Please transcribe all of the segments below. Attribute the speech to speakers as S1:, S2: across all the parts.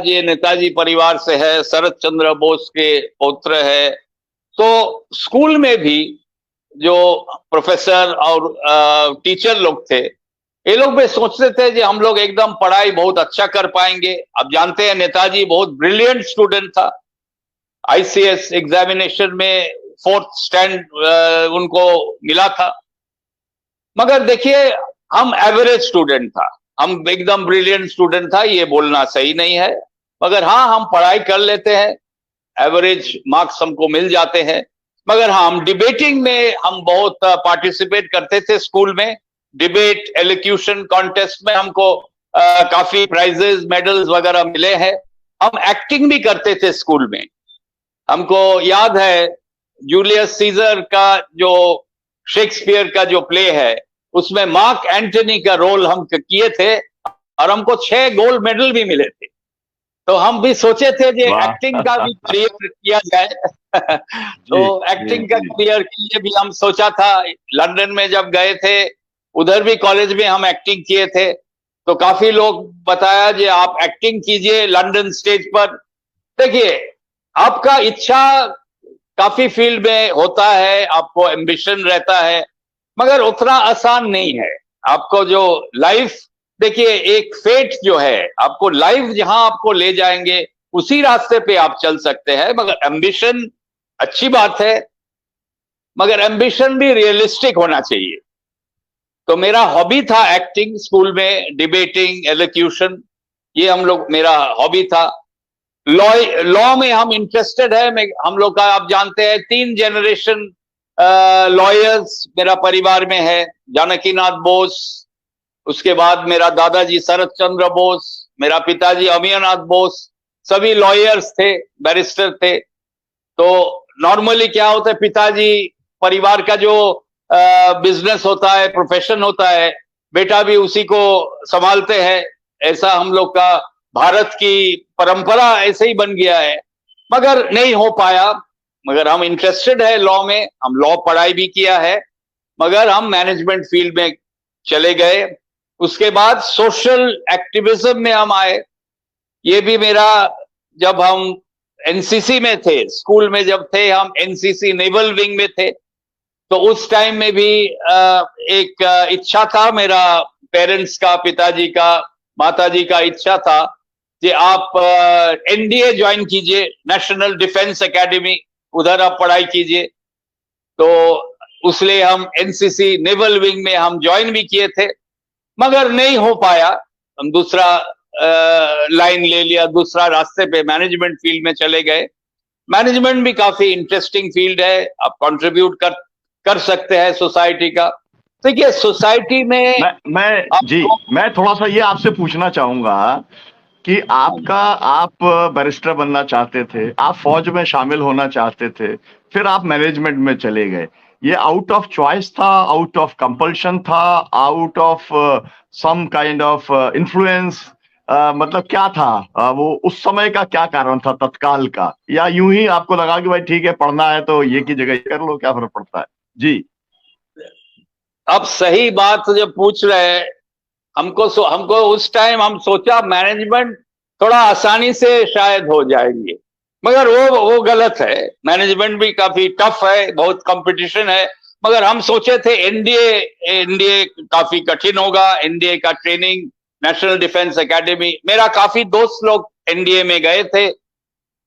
S1: ये नेताजी परिवार से है, शरद चंद्र बोस के पौत्र है। तो स्कूल में भी जो प्रोफेसर और टीचर लोग थे, ये लोग भी सोचते थे कि हम लोग एकदम पढ़ाई बहुत अच्छा कर पाएंगे। आप जानते हैं नेताजी बहुत ब्रिलियंट स्टूडेंट था। आईसीएस एग्जामिनेशन में 4th स्टैंड उनको मिला था। मगर देखिए, हम एवरेज स्टूडेंट था, हम एकदम ब्रिलियंट स्टूडेंट था ये बोलना सही नहीं है। मगर हाँ, हम पढ़ाई कर लेते हैं, एवरेज मार्क्स हमको मिल जाते हैं। मगर हाँ, हम डिबेटिंग में हम बहुत पार्टिसिपेट करते थे स्कूल में। डिबेट एलोक्यूशन कॉन्टेस्ट में हमको काफी प्राइजेस मेडल्स वगैरह मिले हैं। हम एक्टिंग भी करते थे स्कूल में। हमको याद है जूलियस सीजर का जो शेक्सपियर का जो प्ले है, उसमें मार्क एंटनी का रोल हम किए थे और हमको 6 गोल्ड मेडल भी मिले थे। तो हम भी सोचे थे कि एक्टिंग का भी करियर किया जाए। तो एक्टिंग का करियर के लिए भी हम सोचा था। लंदन में जब गए थे, उधर भी कॉलेज में हम एक्टिंग किए थे। तो काफी लोग बताया कि आप एक्टिंग कीजिए लंदन स्टेज पर। देखिए, आपका इच्छा काफी फील्ड में होता है, आपको एम्बिशन रहता है, मगर उतना आसान नहीं है। आपको जो लाइफ, देखिए एक फेट जो है, आपको लाइफ जहां आपको ले जाएंगे उसी रास्ते पे आप चल सकते हैं। मगर एम्बिशन अच्छी बात है, मगर एम्बिशन भी रियलिस्टिक होना चाहिए। तो मेरा हॉबी था एक्टिंग स्कूल में, डिबेटिंग, एलोक्यूशन, ये हम लोग मेरा हॉबी था। लॉ में हम इंटरेस्टेड है। हम लोग का आप जानते हैं 3 जनरेशन लॉयर्स मेरा परिवार में है। जानकीनाथ बोस, उसके बाद मेरा दादाजी शरद चंद्र बोस, मेरा पिताजी अमीयनाथ बोस, सभी लॉयर्स थे, बैरिस्टर थे। तो नॉर्मली क्या होता है, पिताजी परिवार का जो बिजनेस होता है, प्रोफेशन होता है, बेटा भी उसी को संभालते हैं। ऐसा हम लोग का भारत की परंपरा ऐसे ही बन गया है। मगर नहीं हो पाया। मगर हम इंटरेस्टेड है लॉ में, हम लॉ पढ़ाई भी किया है, मगर हम मैनेजमेंट फील्ड में चले गए। उसके बाद सोशल एक्टिविज्म में हम आए। ये भी मेरा, जब हम एनसीसी में थे, स्कूल में जब थे हम एनसीसी नेवल विंग में थे, तो उस टाइम में भी एक इच्छा था मेरा, पेरेंट्स का, पिताजी का, माताजी का इच्छा था कि आप एनडीए ज्वाइन कीजिए, नेशनल डिफेंस एकेडमी, उधर आप पढ़ाई कीजिए। तो उसलिए हम एनसीसी नेवल विंग में हम ज्वाइन भी किए थे, मगर नहीं हो पाया। हम दूसरा लाइन ले लिया, दूसरा रास्ते पे मैनेजमेंट फील्ड में चले गए। मैनेजमेंट भी काफी इंटरेस्टिंग फील्ड है, आप कंट्रीब्यूट कर सकते हैं सोसाइटी का। देखिए सोसाइटी में
S2: मैं थोड़ा सा ये आपसे पूछना चाहूंगा कि आप बैरिस्टर बनना चाहते थे, आप फौज में शामिल होना चाहते थे, फिर आप मैनेजमेंट में चले गए। ये आउट ऑफ चॉइस था, आउट ऑफ कंपल्शन था, out of some kind of influence, मतलब क्या था वो उस समय का क्या कारण था तत्काल का, या यूं ही आपको लगा कि भाई ठीक है पढ़ना है तो ये की जगह ये कर लो, क्या फर्क पड़ता है? जी,
S1: अब सही बात जब पूछ रहे हैं, हमको उस टाइम हम सोचा मैनेजमेंट थोड़ा आसानी से शायद हो जाएंगे, मगर वो गलत है। मैनेजमेंट भी काफी टफ है, बहुत कंपटीशन है। मगर हम सोचे थे एनडीए काफी कठिन होगा, एनडीए का ट्रेनिंग, नेशनल डिफेंस एकेडमी, मेरा काफी दोस्त लोग एनडीए में गए थे,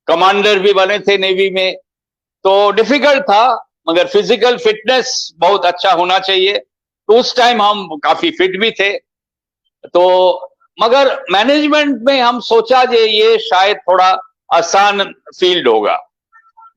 S1: कमांडर भी बने थे नेवी में। तो डिफिकल्ट था, मगर फिजिकल फिटनेस बहुत अच्छा होना चाहिए। तो उस टाइम हम काफी फिट भी थे। तो मगर मैनेजमेंट में हम सोचा जे ये शायद थोड़ा आसान फील्ड होगा,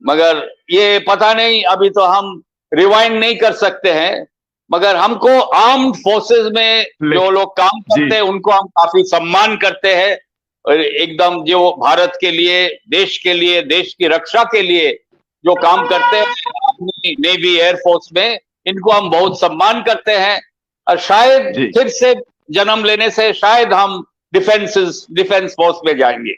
S1: मगर ये पता नहीं, अभी तो हम रिवाइंड नहीं कर सकते हैं। मगर हमको आर्म्ड फोर्सेस में जो लोग काम करते हैं उनको हम काफी सम्मान करते हैं, और एकदम जो भारत के लिए, देश के लिए, देश की रक्षा के लिए जो काम करते हैं नेवी, एयरफोर्स में, इनको हम बहुत सम्मान करते हैं। और शायद फिर से जन्म लेने से शायद हम डिफेंस फोर्स में जाएंगे।